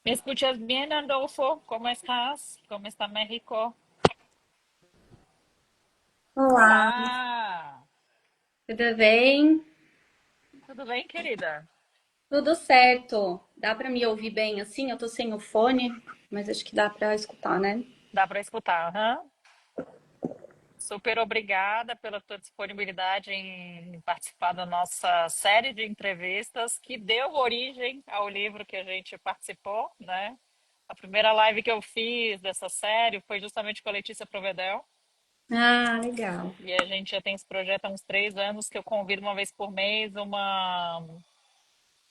¿Me escuchas bien, Adolfo? ¿Cómo estás? ¿Cómo está México? Olá, Olá! tudo bem? Tudo bem, querida? Tudo certo. Dá para me ouvir bem assim? Eu tô sem o fone, mas acho que dá para escutar, né? Dá para escutar, aham. Super obrigada pela tua disponibilidade em participar da nossa série de entrevistas que deu origem ao livro que a gente participou, né? A primeira live que eu fiz dessa série foi justamente com a Letícia Provedel. Ah, legal. E a gente já tem esse projeto há uns 3 anos que eu convido uma vez por mês uma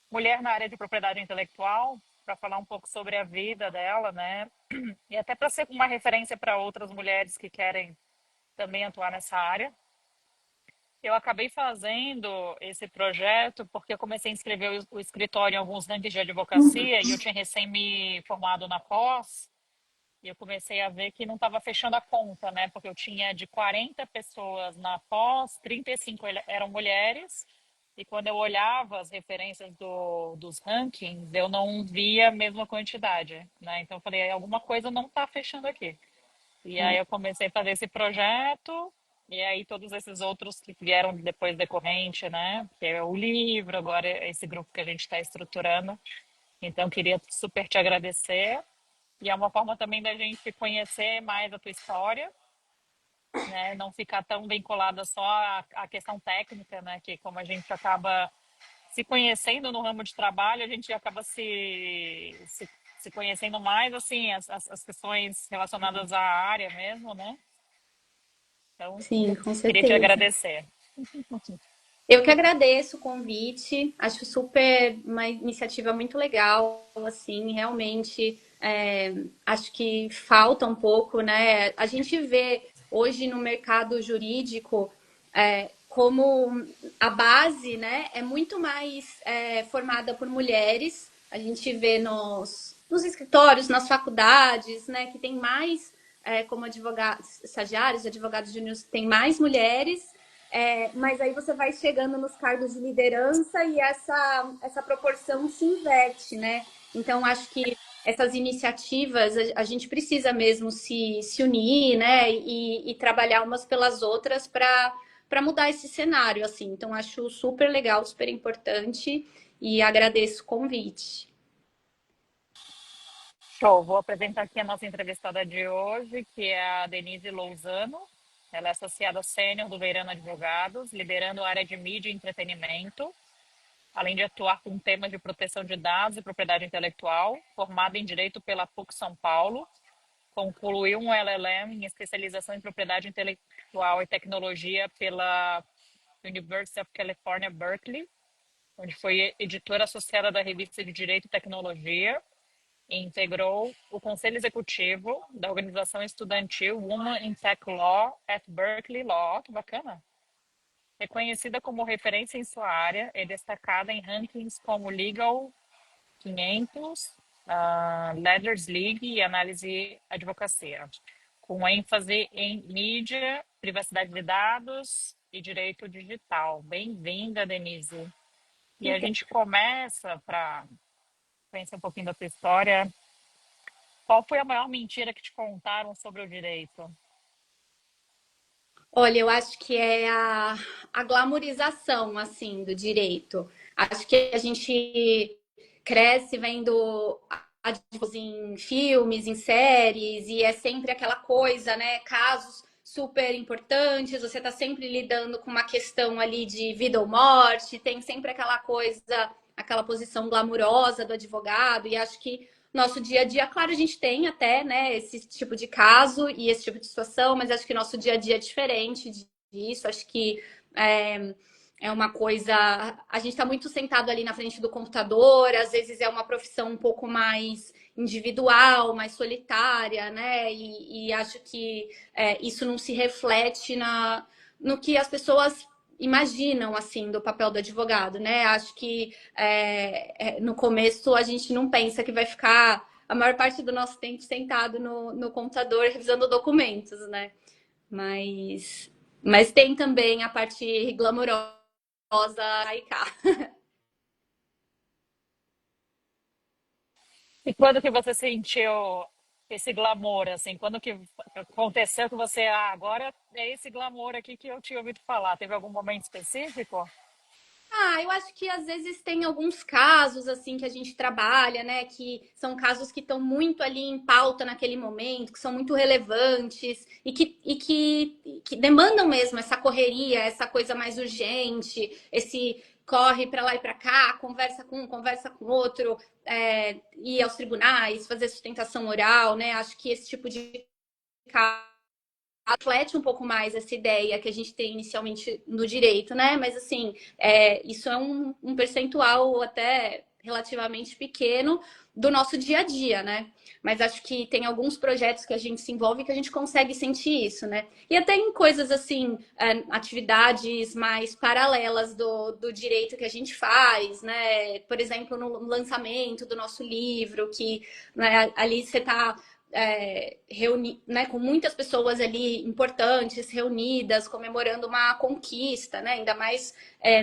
mulher na área de propriedade intelectual para falar um pouco sobre a vida dela, né? E até para ser uma referência para outras mulheres que querem também atuar nessa área. Eu acabei fazendo esse projeto porque eu comecei a inscrever o escritório em alguns rankings de advocacia e eu tinha recém me formado na pós e eu comecei a ver que não estava fechando a conta, né? Porque eu tinha de 40 pessoas na pós, 35 eram mulheres. E quando eu olhava as referências dos rankings, eu não via a mesma quantidade, né? Então eu falei, alguma coisa não está fechando aqui. E aí eu comecei a fazer esse projeto, e aí todos esses outros que vieram depois decorrente, né? Que é o livro, agora é esse grupo que a gente está estruturando. Então queria super te agradecer. E é uma forma também da gente conhecer mais a tua história, né? Não ficar tão vinculada só à questão técnica, né? Que como a gente acaba se conhecendo no ramo de trabalho, a gente acaba se conhecendo mais, assim, as questões relacionadas à área mesmo, né? Então, Sim, com queria te certeza. agradecer. Eu que agradeço o convite. Acho super uma iniciativa muito legal, assim, realmente. Acho que falta um pouco, né? A gente vê hoje no mercado jurídico como a base, né, é muito mais formada por mulheres. A gente vê nos escritórios, nas faculdades, né, que tem mais, como advogados, estagiários, advogados júniores, tem mais mulheres. Mas aí você vai chegando nos cargos de liderança e essa proporção se inverte, né? Então, acho que essas iniciativas, a gente precisa mesmo se unir, né? E trabalhar umas pelas outras para mudar esse cenário, assim. Então, acho super legal, super importante e agradeço o convite. Show, vou apresentar aqui a nossa entrevistada de hoje, que é a Denise Lousano. Ela é associada sênior do Veirano Advogados, liderando a área de mídia e entretenimento, além de atuar com temas de proteção de dados e propriedade intelectual, formada em Direito pela PUC São Paulo, concluiu um LLM em especialização em propriedade intelectual e tecnologia pela University of California, Berkeley, onde foi editora associada da revista de Direito e Tecnologia e integrou o conselho executivo da organização estudantil Women in Tech Law at Berkeley Law. Que bacana! Reconhecida como referência em sua área e destacada em rankings como Legal 500, Leaders League e Análise Advocacia, com ênfase em mídia, privacidade de dados e direito digital. Bem-vinda, Denise. E a gente começa para conhecer um pouquinho da sua história. Qual foi a maior mentira que te contaram sobre o direito? Olha, eu acho que é a glamorização, assim, do direito. Acho que a gente cresce vendo advogados em filmes, em séries, e é sempre aquela coisa, né? Casos super importantes, você está sempre lidando com uma questão ali de vida ou morte, tem sempre aquela coisa, aquela posição glamurosa do advogado, e acho que nosso dia a dia, claro, a gente tem até, né, esse tipo de caso e esse tipo de situação, mas acho que nosso dia a dia é diferente disso. Acho que é, é uma coisa. A gente está muito sentado ali na frente do computador, às vezes é uma profissão um pouco mais individual, mais solitária, né? E acho que isso não se reflete no que as pessoas imaginam assim do papel do advogado, né? Acho que no começo a gente não pensa que vai ficar a maior parte do nosso tempo sentado no computador revisando documentos, né? Mas, mas tem também a parte glamourosa aí cá. E quando que você sentiu esse glamour, assim? Quando que aconteceu que você, agora é esse glamour aqui que eu tinha ouvido falar? Teve algum momento específico? Eu acho que às vezes tem alguns casos assim que a gente trabalha, né? Que são casos que estão muito ali em pauta naquele momento, que são muito relevantes e que demandam mesmo essa correria, essa coisa mais urgente, esse corre para lá e para cá, conversa com um, conversa com outro, ir aos tribunais, fazer sustentação oral, né? Acho que esse tipo de caso reflete um pouco mais essa ideia que a gente tem inicialmente no direito, né? Mas assim, isso é um percentual até relativamente pequeno do nosso dia a dia, né? Mas acho que tem alguns projetos que a gente se envolve que a gente consegue sentir isso, né? E até em coisas assim, atividades mais paralelas do direito que a gente faz, né? Por exemplo, no lançamento do nosso livro, que né, ali você está né, com muitas pessoas ali importantes reunidas, comemorando uma conquista, né? Ainda mais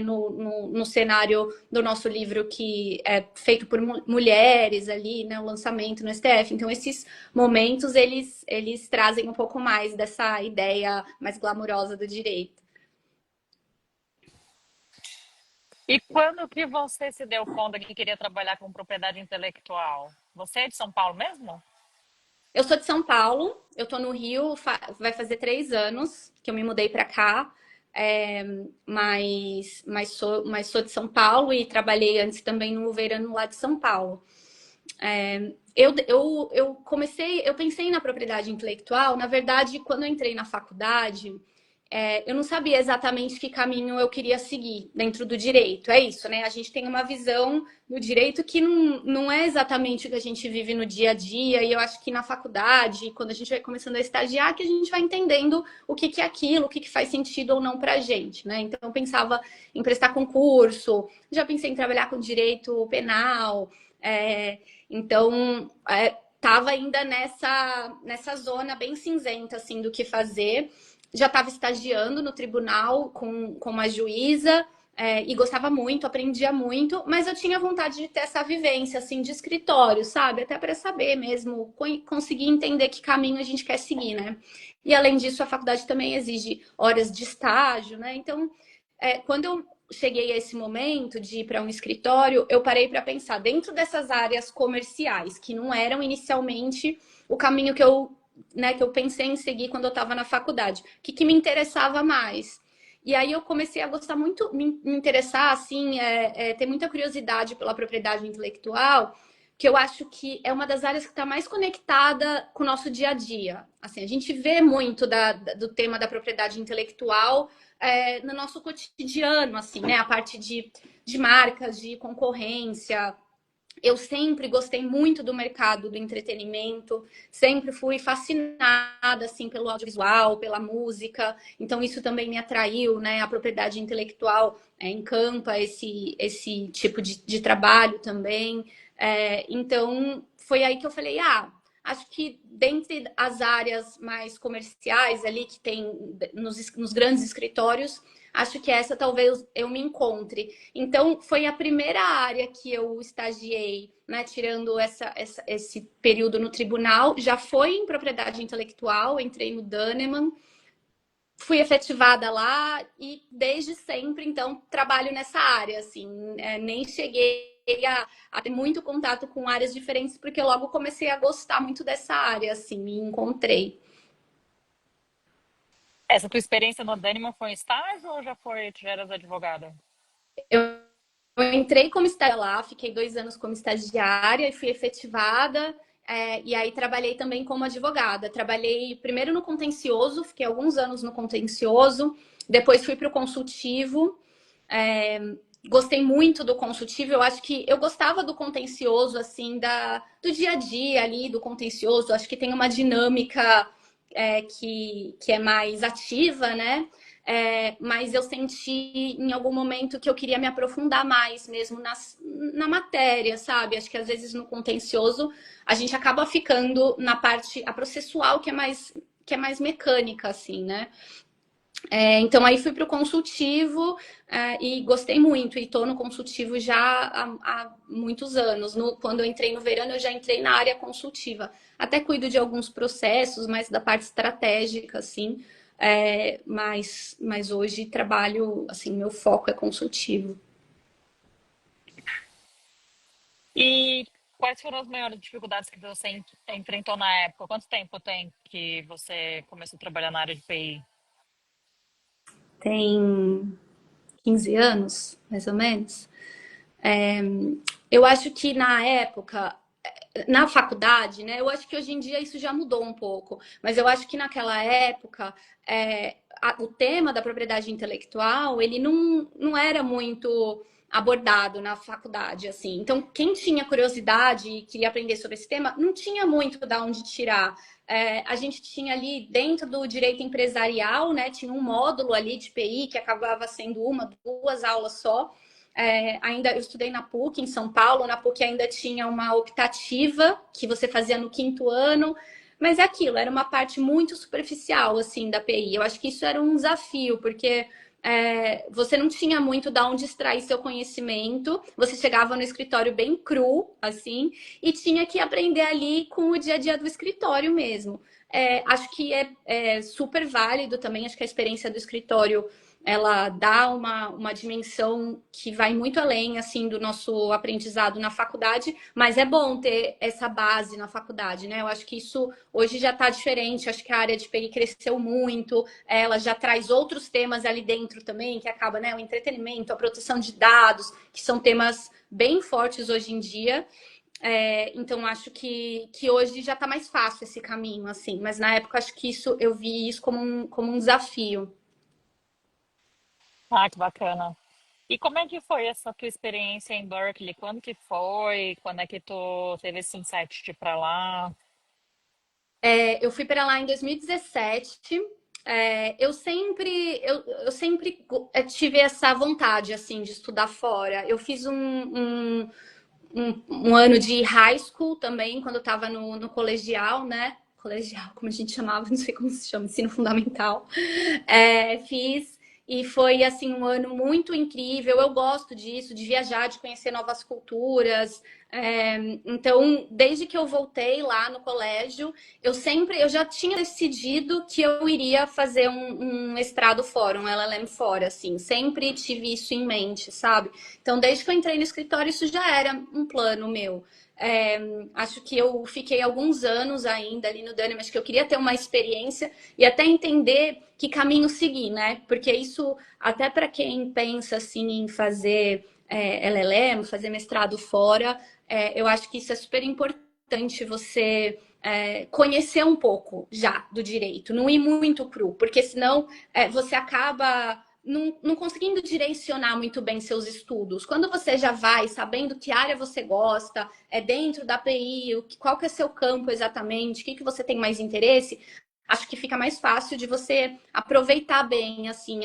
no cenário do nosso livro que é feito por mulheres ali, né? O lançamento no STF. Então, esses momentos, eles trazem um pouco mais dessa ideia mais glamurosa do direito. E quando que você se deu conta que queria trabalhar com propriedade intelectual? Você é de São Paulo mesmo? Eu sou de São Paulo, eu tô no Rio, vai fazer 3 anos que eu me mudei para cá, é, mas sou de São Paulo e trabalhei antes também no Verano lá de São Paulo. Eu pensei na propriedade intelectual, na verdade, quando eu entrei na faculdade, eu não sabia exatamente que caminho eu queria seguir dentro do direito. É isso, né? A gente tem uma visão do direito que não é exatamente o que a gente vive no dia a dia, e eu acho que na faculdade, quando a gente vai começando a estagiar, que a gente vai entendendo o que, que é aquilo, o que, que faz sentido ou não pra gente, né? Então eu pensava em prestar concurso, já pensei em trabalhar com direito penal, é, então estava ainda nessa zona bem cinzenta assim do que fazer. Já estava estagiando no tribunal com uma juíza e gostava muito, aprendia muito, mas eu tinha vontade de ter essa vivência assim de escritório, sabe? Até para saber mesmo, conseguir entender que caminho a gente quer seguir, né? E além disso, a faculdade também exige horas de estágio, né? Então, quando eu cheguei a esse momento de ir para um escritório, eu parei para pensar dentro dessas áreas comerciais, que não eram inicialmente o caminho que eu pensei em seguir quando eu estava na faculdade. O que me interessava mais? E aí eu comecei a gostar muito, me interessar, assim, ter muita curiosidade pela propriedade intelectual, que eu acho que é uma das áreas que está mais conectada com o nosso dia a dia. Assim, a gente vê muito do tema da propriedade intelectual no nosso cotidiano, assim, né? A parte de marcas, de concorrência, eu sempre gostei muito do mercado do entretenimento, sempre fui fascinada assim pelo audiovisual, pela música. Então isso também me atraiu, né? A propriedade intelectual encampa esse tipo de trabalho também. Então foi aí que eu falei, acho que dentre as áreas mais comerciais ali que tem nos grandes escritórios, acho que essa talvez eu me encontre. Então, foi a primeira área que eu estagiei, né? Tirando esse período no tribunal, já foi em propriedade intelectual, entrei no Daneman, fui efetivada lá e desde sempre, então, trabalho nessa área, assim, nem cheguei a ter muito contato com áreas diferentes, porque logo comecei a gostar muito dessa área, assim, me encontrei. Essa tua experiência no Dânima foi um estágio ou tu já eras advogada? Eu Eu entrei como estagiária lá, fiquei 2 anos como estagiária e fui efetivada. E aí trabalhei também como advogada. Trabalhei primeiro no contencioso, fiquei alguns anos no contencioso, depois fui para o consultivo. É, Gostei muito do consultivo. Eu acho que eu gostava do contencioso, assim, do dia a dia ali, do contencioso. Acho que tem uma dinâmica que é mais ativa, né? Mas eu senti em algum momento que eu queria me aprofundar mais mesmo na matéria, sabe? Acho que às vezes no contencioso a gente acaba ficando na parte a processual que é mais mecânica, assim, né? Então aí fui para o consultivo e gostei muito. E estou no consultivo já há muitos anos. Quando eu entrei no verano, eu já entrei na área consultiva. Até cuido de alguns processos, mais da parte estratégica, assim. Mas hoje trabalho, assim, meu foco é consultivo. E quais foram as maiores dificuldades que você enfrentou na época? Quanto tempo tem que você começou a trabalhar na área de PI? Tem 15 anos, mais ou menos. Eu acho que na época, na faculdade, né? Eu acho que hoje em dia isso já mudou um pouco, mas eu acho que naquela época o tema da propriedade intelectual ele não era muito abordado na faculdade, assim. Então, quem tinha curiosidade e queria aprender sobre esse tema, não tinha muito da onde tirar. A gente tinha ali dentro do direito empresarial, né? Tinha um módulo ali de PI que acabava sendo uma, duas aulas só. Ainda eu estudei na PUC em São Paulo, na PUC ainda tinha uma optativa que você fazia no quinto ano, mas é aquilo, era uma parte muito superficial assim da PI. Eu acho que isso era um desafio, porque você não tinha muito da onde extrair seu conhecimento, você chegava no escritório bem cru, assim, e tinha que aprender ali com o dia a dia do escritório mesmo. Acho que é super válido também, acho que a experiência do escritório ela dá uma dimensão que vai muito além assim do nosso aprendizado na faculdade, mas é bom ter essa base na faculdade, né? Eu acho que isso hoje já está diferente, acho que a área de PI cresceu muito, ela já traz outros temas ali dentro também, que acaba, né, o entretenimento, a proteção de dados, que são temas bem fortes hoje em dia. Então acho que hoje já está mais fácil esse caminho, assim, mas na época acho que isso eu vi isso como um desafio. Ah, que bacana. E como é que foi essa tua experiência em Berkeley? Quando que foi? Quando é que tu teve esse insight de ir pra lá? Eu fui para lá em 2017. Eu sempre tive essa vontade assim de estudar fora. Eu fiz um ano de high school também, quando eu estava no colegial, né? Colegial, como a gente chamava, não sei como se chama, ensino fundamental. Fiz e foi assim um ano muito incrível. Eu gosto disso, de viajar, de conhecer novas culturas. Então, desde que eu voltei lá no colégio, eu já tinha decidido que eu iria fazer um mestrado fora, um LLM fora, assim. Sempre tive isso em mente, sabe? Então, desde que eu entrei no escritório, isso já era um plano meu. É, Acho que eu fiquei alguns anos ainda ali no Dani, mas que eu queria ter uma experiência e até entender que caminho seguir, né? Porque isso, até para quem pensa assim em fazer LLM, fazer mestrado fora, eu acho que isso é super importante você conhecer um pouco já do direito, não ir muito cru, porque senão você acaba não conseguindo direcionar muito bem seus estudos. Quando você já vai sabendo que área você gosta, é dentro da API, qual que é seu campo exatamente, o que você tem mais interesse, acho que fica mais fácil de você aproveitar bem assim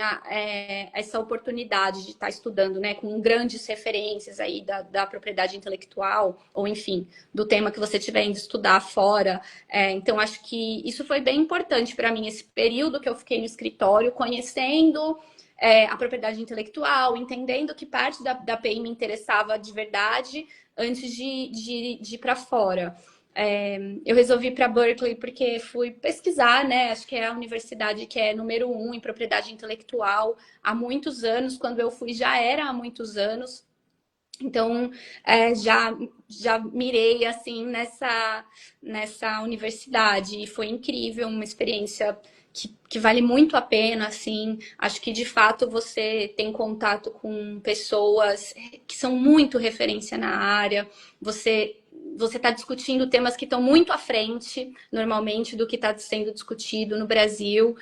essa oportunidade de estar estudando, né, com grandes referências aí da propriedade intelectual, ou enfim, do tema que você tiver indo estudar fora. Então, acho que isso foi bem importante para mim, esse período que eu fiquei no escritório, conhecendo a propriedade intelectual, entendendo que parte da API me interessava de verdade antes de ir para fora. Eu resolvi ir para Berkeley porque fui pesquisar, né? Acho que é a universidade que é número um em propriedade intelectual há muitos anos. Quando eu fui, já era há muitos anos. Então, já mirei assim nessa universidade e foi incrível, uma experiência que vale muito a pena, assim. Acho que de fato você tem contato com pessoas que são muito referência na área. Você está discutindo temas que estão muito à frente, normalmente, do que está sendo discutido no Brasil,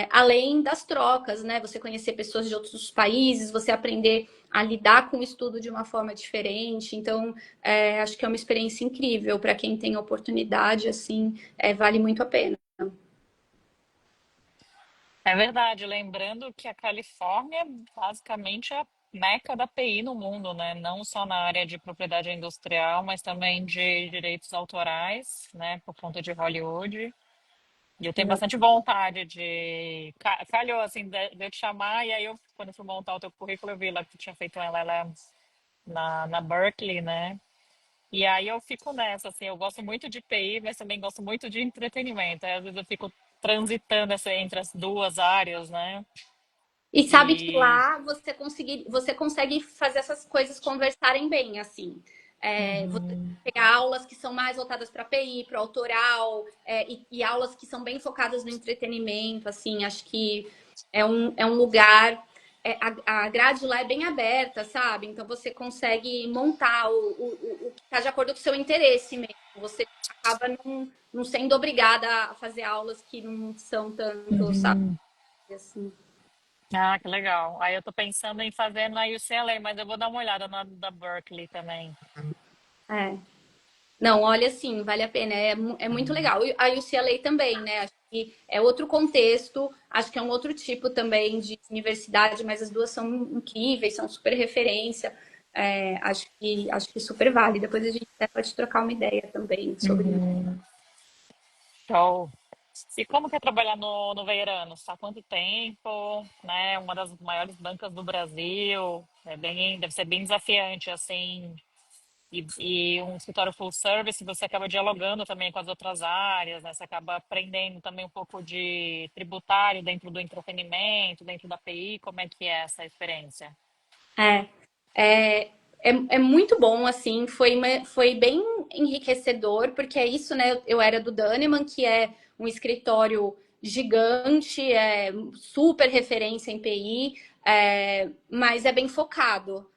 além das trocas, né? Você conhecer pessoas de outros países, você aprender a lidar com o estudo de uma forma diferente. Então, acho que é uma experiência incrível para quem tem oportunidade, assim, vale muito a pena. É verdade, lembrando que a Califórnia basicamente é a meca da PI no mundo, né? Não só na área de propriedade industrial, mas também de direitos autorais, né? Por conta de Hollywood. E eu tenho bastante vontade de. Calhou, assim, de eu te chamar, e aí eu, quando eu fui montar o teu currículo, eu vi lá que tu tinha feito ela na Berkeley, né? E aí eu fico nessa, assim, eu gosto muito de TI, mas também gosto muito de entretenimento. Aí, às vezes eu fico transitando entre as duas áreas, né? E sabe que E. lá você consegue fazer essas coisas conversarem bem, assim. Você Uhum, pegar aulas que são mais voltadas para PI, para autoral, e aulas que são bem focadas no entretenimento, assim, acho que é um lugar. A grade lá é bem aberta, sabe? Então você consegue montar o que está de acordo com o seu interesse mesmo. Você acaba não sendo obrigada a fazer aulas que não são tanto, sabe? uhum. Assim. Ah, que legal. Aí eu tô pensando em fazer na UCLA, mas eu vou dar uma olhada na da Berkeley também. É. Não, olha, sim, vale a pena. É muito legal. E a UCLA também, né? Acho que é outro contexto, acho que é um outro tipo também de universidade, mas as duas são incríveis, são super referência. Acho que super vale. Depois a gente até pode trocar uma ideia também sobre isso. Show. E como que é trabalhar no Veiranos? Há quanto tempo? Né? Uma das maiores bancas do Brasil. Deve ser bem desafiante, assim. E um escritório full service, você acaba dialogando também com as outras áreas, né? Você acaba aprendendo também um pouco de tributário dentro do entretenimento, dentro da PI. Como é que é essa experiência? É, é muito bom, assim, foi bem enriquecedor, porque é isso, né? Eu era do Daneman, que é um escritório gigante, é super referência em PI, mas é bem focado.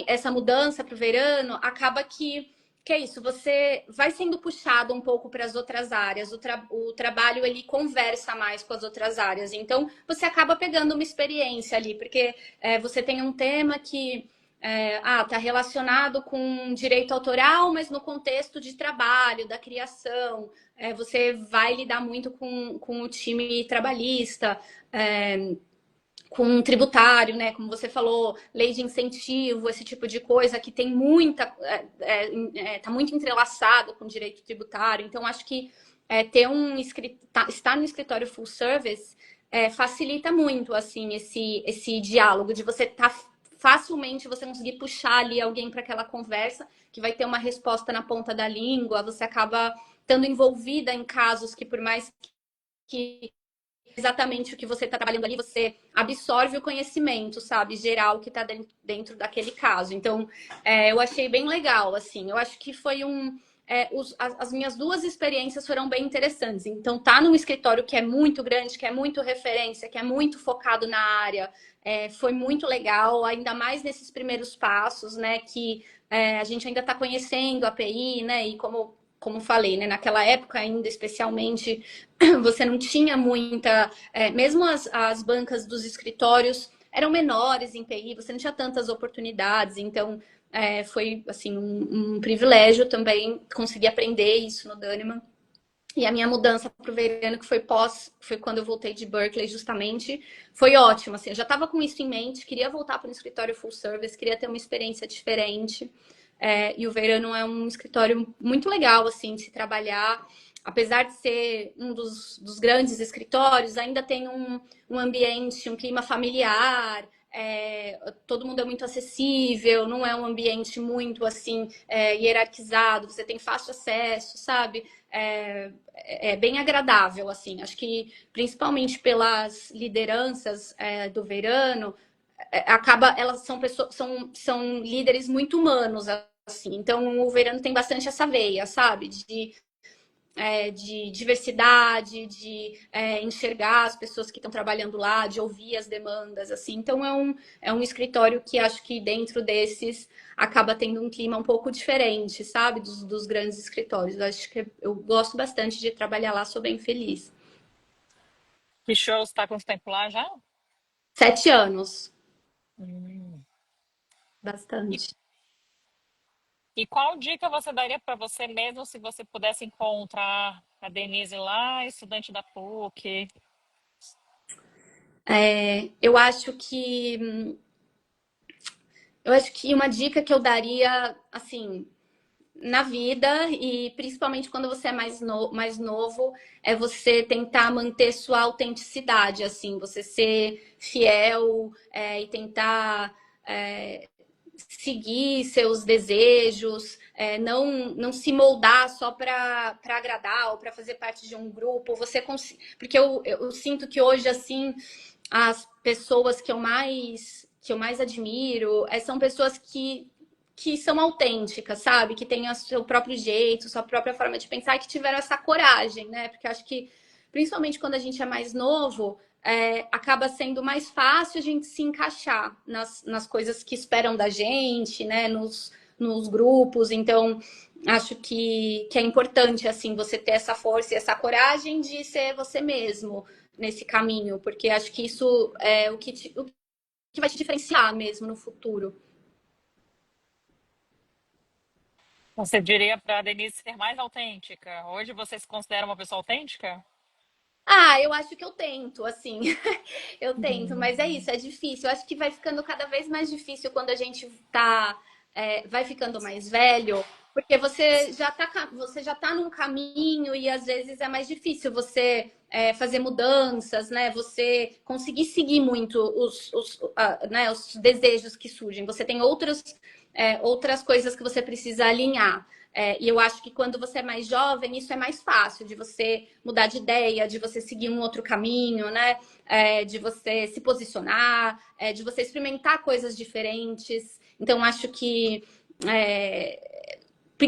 Essa mudança para o verano acaba que é isso, você vai sendo puxado um pouco para as outras áreas, o trabalho ele conversa mais com as outras áreas, então você acaba pegando uma experiência ali, porque você tem um tema que está relacionado com direito autoral, mas no contexto de trabalho, da criação. Você vai lidar muito com o time trabalhista, com o tributário, né? Como você falou, lei de incentivo, esse tipo de coisa que tem muita. Está muito entrelaçado com o direito tributário. Então, acho que ter estar no escritório full service facilita muito assim esse diálogo de você estar facilmente você conseguir puxar ali alguém para aquela conversa que vai ter uma resposta na ponta da língua, você acaba estando envolvida em casos que por mais que exatamente o que você está trabalhando ali, você absorve o conhecimento, sabe, geral que está dentro daquele caso. Então, eu achei bem legal, assim. Eu acho que foi as minhas duas experiências foram bem interessantes. Então, tá num escritório que é muito grande, que é muito referência, que é muito focado na área, foi muito legal, ainda mais nesses primeiros passos, né, que a gente ainda está conhecendo a API, né, e como falei, né, naquela época ainda, especialmente, você não tinha muita. Mesmo as bancas dos escritórios eram menores em PI, você não tinha tantas oportunidades, então foi assim um privilégio também conseguir aprender isso no Daniman. E a minha mudança para o verano, que foi quando eu voltei de Berkeley, justamente, foi ótimo. Assim, eu já estava com isso em mente, queria voltar para um escritório full service, queria ter uma experiência diferente. E o verano é um escritório muito legal, assim, de se trabalhar. Apesar de ser um dos grandes escritórios, ainda tem um ambiente, um clima familiar. Todo mundo é muito acessível, não é um ambiente muito assim hierarquizado, você tem fácil acesso, sabe? É bem agradável, assim. Acho que principalmente pelas lideranças do verano, elas são pessoas, são líderes muito humanos, assim. Então o verano tem bastante essa veia, sabe? De diversidade, de enxergar as pessoas que estão trabalhando lá, de ouvir as demandas, assim. Então é um escritório que acho que dentro desses acaba tendo um clima um pouco diferente, sabe, dos grandes escritórios. Acho que eu gosto bastante de trabalhar lá, sou bem feliz. Que show, está quanto tempo lá já? 7 anos, Hum. E, bastante. e qual dica você daria para você mesmo se você pudesse encontrar a Denise lá, estudante da PUC? Eu acho que uma dica que eu daria, assim, na vida e principalmente quando você é mais novo, é você tentar manter sua autenticidade, assim, você ser fiel e tentar seguir seus desejos, não se moldar só para agradar ou para fazer parte de um grupo. Porque eu sinto que hoje, assim, as pessoas que eu mais admiro são pessoas que são autênticas, sabe? Que têm o seu próprio jeito, sua própria forma de pensar e que tiveram essa coragem, né? Porque acho que, principalmente quando a gente é mais novo, acaba sendo mais fácil a gente se encaixar nas coisas que esperam da gente, né? Nos grupos. Então, acho que é importante, assim, você ter essa força e essa coragem de ser você mesmo nesse caminho, porque acho que isso é o que vai te diferenciar mesmo no futuro. Você diria para a Denise ser mais autêntica? Hoje você se considera uma pessoa autêntica? Ah, eu acho que eu tento, assim. Eu tento, Uhum. mas é isso, é difícil. Eu acho que vai ficando cada vez mais difícil quando a gente vai ficando mais velho, porque você já tá num caminho e às vezes é mais difícil você fazer mudanças, né? Você conseguir seguir muito né, os desejos que surgem. Você tem outras coisas que você precisa alinhar. E eu acho que quando você é mais jovem, isso é mais fácil de você mudar de ideia, de você seguir um outro caminho, né? De você se posicionar, de você experimentar coisas diferentes. Então, acho que,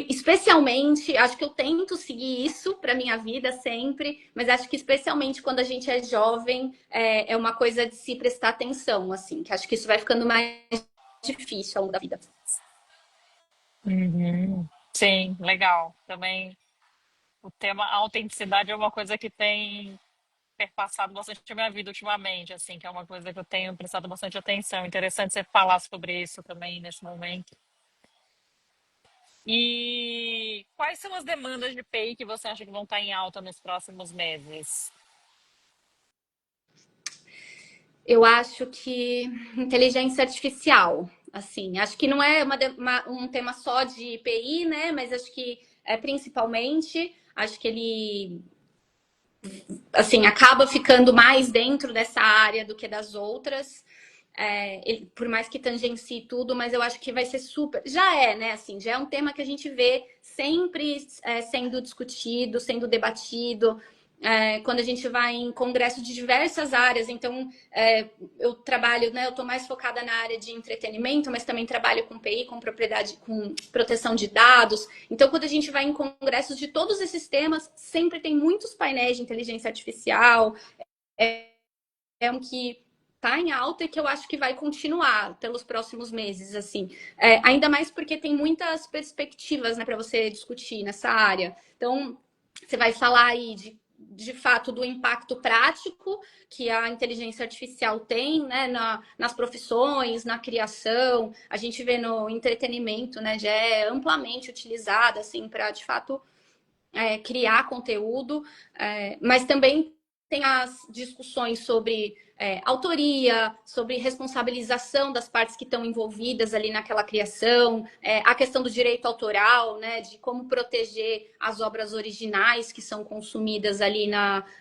especialmente, acho que eu tento seguir isso para minha vida sempre, mas acho que especialmente quando a gente é jovem, é uma coisa de se prestar atenção, assim, que acho que isso vai ficando mais difícil ao longo da vida. Uhum. Sim, legal. Também o tema autenticidade é uma coisa que tem perpassado bastante a minha vida ultimamente, assim, que é uma coisa que eu tenho prestado bastante atenção. Interessante você falar sobre isso também nesse momento. E quais são as demandas de PI que você acha que vão estar em alta nos próximos meses? Eu acho que inteligência artificial, assim, acho que não é um tema só de IPI, né? Mas acho que principalmente, acho que ele, assim, acaba ficando mais dentro dessa área do que das outras. Por mais que tangencie tudo, mas eu acho que vai ser super. Já é, né? Assim, já é um tema que a gente vê sempre sendo discutido, sendo debatido. Quando a gente vai em congressos de diversas áreas, então eu trabalho, né? Eu estou mais focada na área de entretenimento, mas também trabalho com PI, com propriedade, com proteção de dados. Então, quando a gente vai em congressos de todos esses temas, sempre tem muitos painéis de inteligência artificial, é um que está em alta e que eu acho que vai continuar pelos próximos meses, assim. Ainda mais porque tem muitas perspectivas, né, para você discutir nessa área. Então, você vai falar aí de fato do impacto prático que a inteligência artificial tem, né, nas profissões, na criação. A gente vê no entretenimento, né, já é amplamente utilizada assim para de fato criar conteúdo, mas também tem as discussões sobre autoria, sobre responsabilização das partes que estão envolvidas ali naquela criação, a questão do direito autoral, né, de como proteger as obras originais que são consumidas ali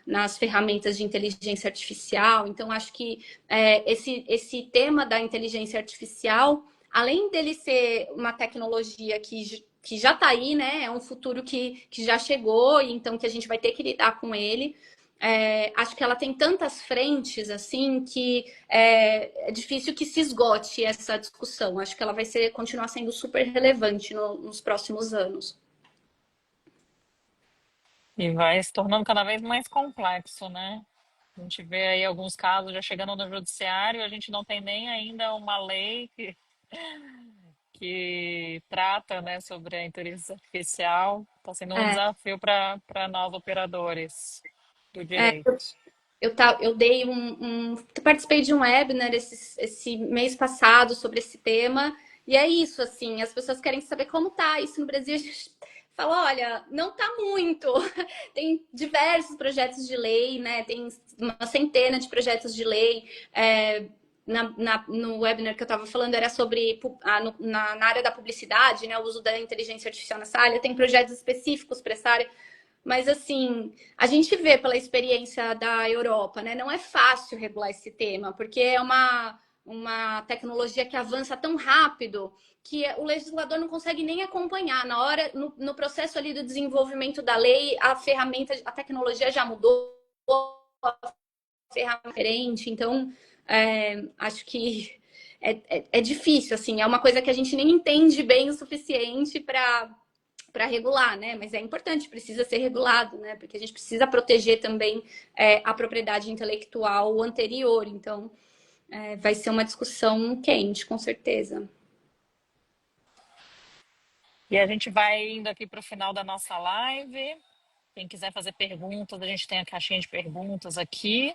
nas ferramentas de inteligência artificial. Então, acho que esse tema da inteligência artificial, além dele ser uma tecnologia que já está aí, né? É um futuro que já chegou, e então que a gente vai ter que lidar com ele. Acho que ela tem tantas frentes assim que é difícil que se esgote essa discussão. Acho que ela vai continuar sendo super relevante nos próximos anos. E vai se tornando cada vez mais complexo, né? A gente vê aí alguns casos já chegando no judiciário, a gente não tem nem ainda uma lei que trata, né, sobre a inteligência artificial. Está sendo um É, desafio para nós operadores do é, direito. eu dei participei de um webinar esse mês passado sobre esse tema, e é isso, assim, as pessoas querem saber como tá isso no Brasil. A gente fala, olha, não tá muito. Tem diversos projetos de lei, né? Tem uma centena de projetos de lei. no webinar que eu estava falando era sobre na área da publicidade, né, o uso da inteligência artificial nessa área. Tem projetos específicos para essa área, mas assim, a gente vê pela experiência da Europa, né, não é fácil regular esse tema, porque é uma tecnologia que avança tão rápido que o legislador não consegue nem acompanhar. Na hora, no processo ali do desenvolvimento da lei, a ferramenta, a tecnologia já mudou, a ferramenta é diferente, então acho que é difícil, assim, é uma coisa que a gente nem entende bem o suficiente para regular, né? Mas é importante, precisa ser regulado, né? Porque a gente precisa proteger também a propriedade intelectual anterior. Então, vai ser uma discussão quente, com certeza. E a gente vai indo aqui para o final da nossa live. Quem quiser fazer perguntas, a gente tem a caixinha de perguntas aqui.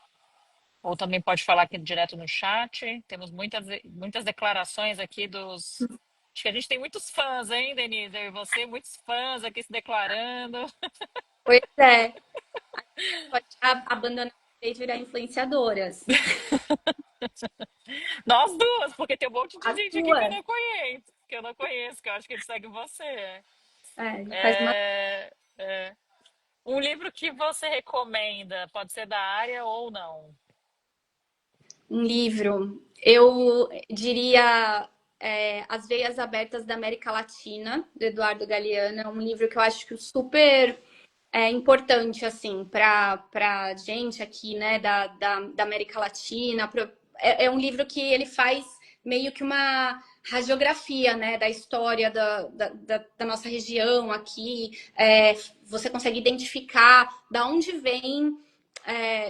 Ou também pode falar aqui direto no chat. Temos muitas declarações aqui dos. Acho que a gente tem muitos fãs, hein, Denise? Eu e você, muitos fãs aqui se declarando. Pois é, pode abandonar e virar influenciadoras. Nós duas, porque tem um monte de As gente aqui duas. que eu não conheço, que eu acho que segue você. A gente faz É, é. Um livro que você recomenda, pode ser da área ou não. um livro. Eu diria As Veias Abertas da América Latina, do Eduardo Galeano. É um livro que eu acho que super importante, assim, para gente aqui, né, da América Latina. É um livro que ele faz meio que uma radiografia, né, da história da nossa região aqui. Você consegue identificar da onde vem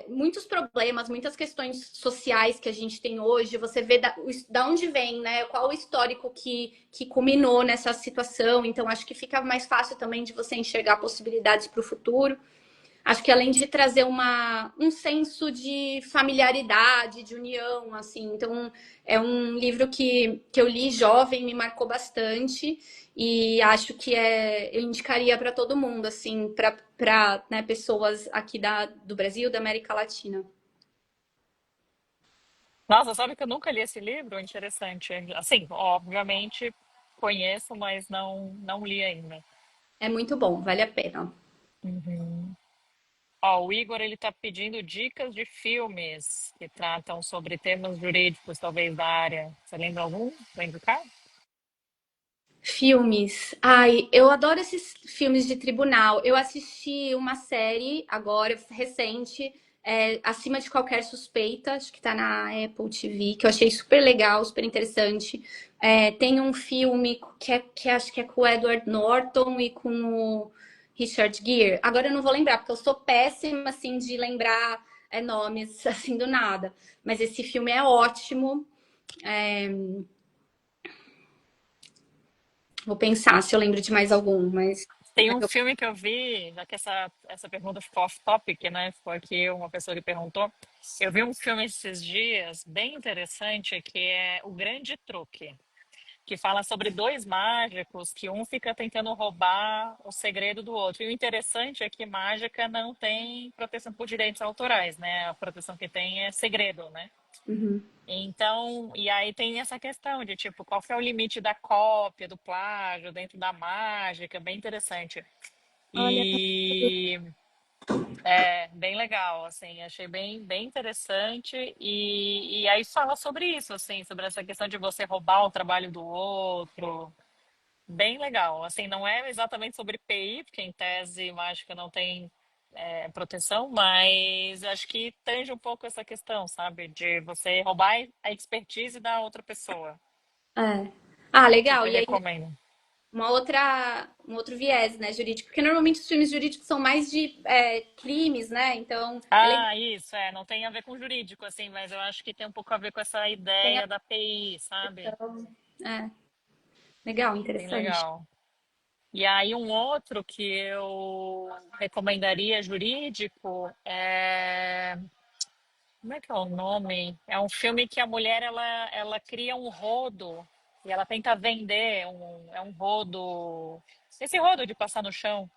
muitos problemas, muitas questões sociais que a gente tem hoje. Você vê da onde vem, né? Qual o histórico que culminou nessa situação. Então, acho que fica mais fácil também de você enxergar possibilidades para o futuro. Acho que além de trazer um senso de familiaridade, de união, assim. Então, é um livro que eu li jovem, me marcou bastante. E acho que eu indicaria para todo mundo, assim, para né, pessoas aqui do Brasil, da América Latina. Nossa, sabe que eu nunca li esse livro? Interessante. Assim, obviamente conheço, mas não li ainda. É muito bom, vale a pena. Ó, o Igor ele está pedindo dicas de filmes que tratam sobre temas jurídicos, talvez da área. Você lembra algum? Lembra, cara? Filmes. Ai, eu adoro esses filmes de tribunal. Eu assisti uma série agora, recente, Acima de Qualquer Suspeita, acho que tá na Apple TV, que eu achei super legal, super interessante. Tem um filme que acho que é com o Edward Norton e com o Richard Gere. Agora eu não vou lembrar, porque eu sou péssima, assim, de lembrar nomes, assim, do nada. Mas esse filme é ótimo. Vou pensar se eu lembro de mais algum, mas Tem um filme que eu vi, já que essa pergunta ficou off-topic, né? Foi aqui uma pessoa que perguntou. Eu vi um filme esses dias, bem interessante, que é O Grande Truque, que fala sobre dois mágicos que um fica tentando roubar o segredo do outro. E o interessante é que mágica não tem proteção por direitos autorais, né? A proteção que tem é segredo, né? uhum. Então, e aí tem essa questão de tipo, qual que é o limite da cópia, do plágio dentro da mágica, bem interessante. Olha, E é bem legal, assim, achei bem interessante. E aí fala sobre isso, assim, sobre essa questão de você roubar o trabalho do outro. Bem legal. Assim, não é exatamente sobre PI, porque em tese mágica não tem proteção, mas acho que tange um pouco essa questão, sabe? De você roubar a expertise da outra pessoa. é. Ah, legal. Super E aí, recomendo. um outro viés, né, jurídico, porque normalmente os filmes jurídicos são mais de crimes, né? Então, é legal. Ah, isso, não tem a ver com jurídico, assim, mas eu acho que tem um pouco a ver com essa Tem a ideia da PI, sabe? questão. Legal, Bem interessante. legal. E aí um outro que eu recomendaria jurídico é como é que é o nome? É um filme que a mulher ela cria um rodo e ela tenta vender um rodo. Esse rodo de passar no chão,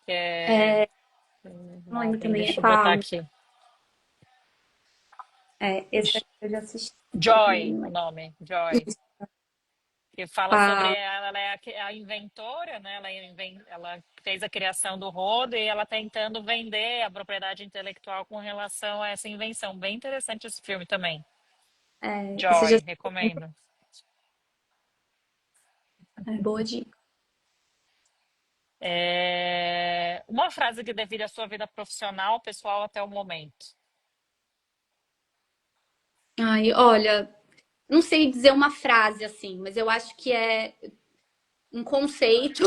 que é. Não lembro também, Deixa eu botar qual. aqui. Esse aqui eu já assisti Joy, também. o nome, Joy. Isso, Que fala sobre a, ela é a inventora, né? Ela fez a criação do rodo e ela tentando vender a propriedade intelectual com relação a essa invenção. Bem interessante esse filme também. esse eu já Joy, assisti também. recomendo. Boa dica. Uma frase que define a sua vida profissional, pessoal, até o momento. Ai, olha, não sei dizer uma frase assim, mas eu acho que é um conceito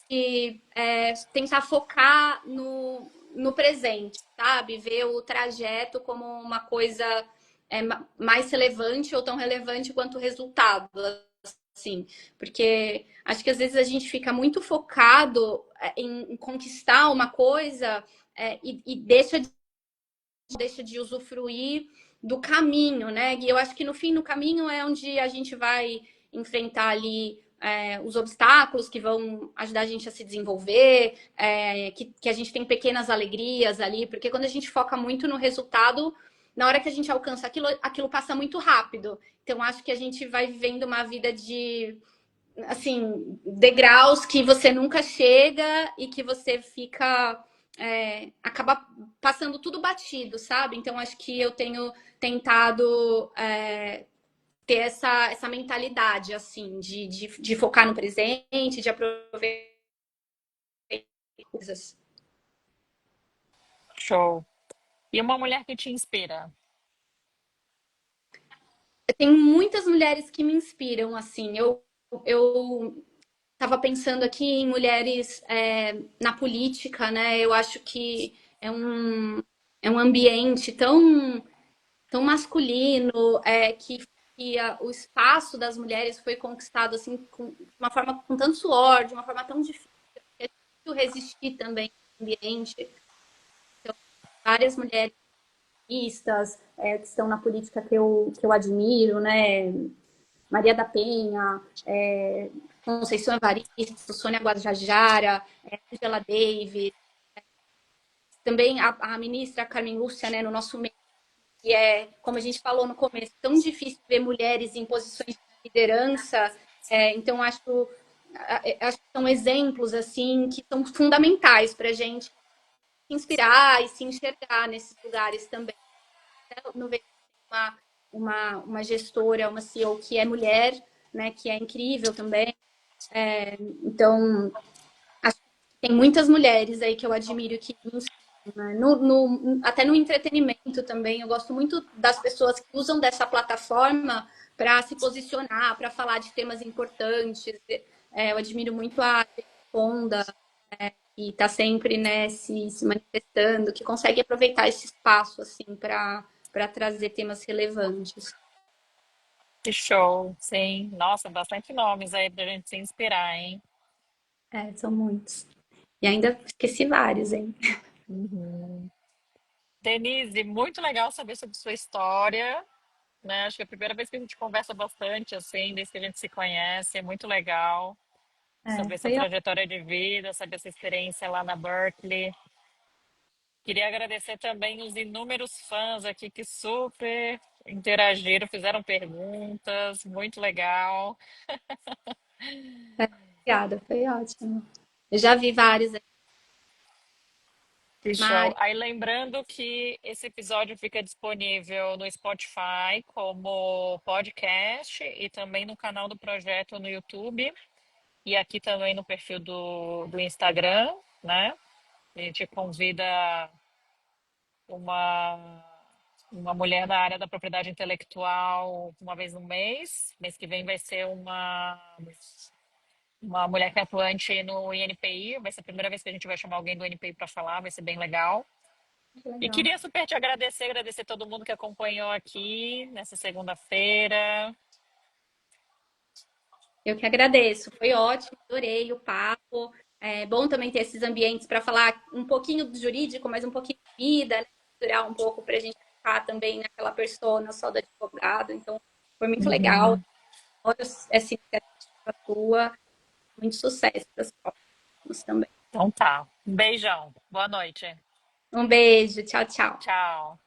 que é tentar focar no presente, sabe? Ver o trajeto como uma coisa mais relevante ou tão relevante quanto o resultado, assim. Porque acho que às vezes a gente fica muito focado em conquistar uma coisa e deixa de usufruir do caminho, né? E eu acho que no fim, no caminho é onde a gente vai enfrentar ali os obstáculos que vão ajudar a gente a se desenvolver, que a gente tem pequenas alegrias ali, porque quando a gente foca muito no resultado, na hora que a gente alcança aquilo, aquilo passa muito rápido. Então, acho que a gente vai vivendo uma vida de, assim, degraus que você nunca chega e que você fica acaba passando tudo batido, sabe? Então acho que eu tenho tentado ter essa mentalidade assim de focar no presente, de aproveitar coisas. Show. E uma mulher que te inspira? Eu tenho muitas mulheres que me inspiram assim. Eu estava pensando aqui em mulheres na política, né? Eu acho que é um ambiente tão masculino, o espaço das mulheres foi conquistado assim de uma forma com tanto suor, de uma forma tão difícil, que é difícil resistir também no ambiente. Várias mulheres feministas, que estão na política que eu admiro, né? Maria da Penha, Conceição Evaristo, Sônia Guajajara, Angela Davis, também a ministra Carmen Lúcia, né, no nosso meio. E como a gente falou no começo, tão difícil ver mulheres em posições de liderança. Então, acho que são exemplos assim que são fundamentais para a gente se inspirar e se enxergar nesses lugares também. Eu não vejo uma gestora, uma CEO que é mulher, né, que é incrível também. Então, acho que tem muitas mulheres aí que eu admiro que me inspiram, né? Até no entretenimento também, eu gosto muito das pessoas que usam dessa plataforma para se posicionar, para falar de temas importantes. Eu admiro muito a Fonda, que está sempre, né, se manifestando, que consegue aproveitar esse espaço assim para trazer temas relevantes. Que show, sim. Nossa, bastante nomes aí pra gente se inspirar, hein? São muitos. E ainda esqueci vários, hein? Denise, muito legal saber sobre sua história, né? Acho que é a primeira vez que a gente conversa bastante, assim, desde que a gente se conhece. É muito legal saber essa Foi trajetória de vida, saber essa experiência lá na Berkeley. Queria agradecer também os inúmeros fãs aqui que super interagiram, fizeram perguntas, muito legal. obrigada, foi ótimo. Eu já vi vários aí, Que show. Mari, Aí lembrando que esse episódio fica disponível no Spotify como podcast e também no canal do projeto no YouTube e aqui também no perfil do Instagram, né? A gente convida uma, uma mulher da área da propriedade intelectual uma vez no mês. Mês que vem vai ser uma mulher que é atuante no INPI. Vai ser a primeira vez que a gente vai chamar alguém do INPI para falar, vai ser bem legal. que E legal. queria super te agradecer, agradecer todo mundo que acompanhou aqui nessa segunda-feira. Eu que agradeço, foi ótimo, adorei o papo. É bom também ter esses ambientes para falar um pouquinho do jurídico, mas um pouquinho de vida, né? Misturar um pouco para a gente ficar também naquela persona só do advogado. Então, foi muito legal. Olha essa iniciativa tua, muito sucesso para os próximos também. Então tá. Um beijão. Boa noite. Um beijo, tchau, tchau. Tchau.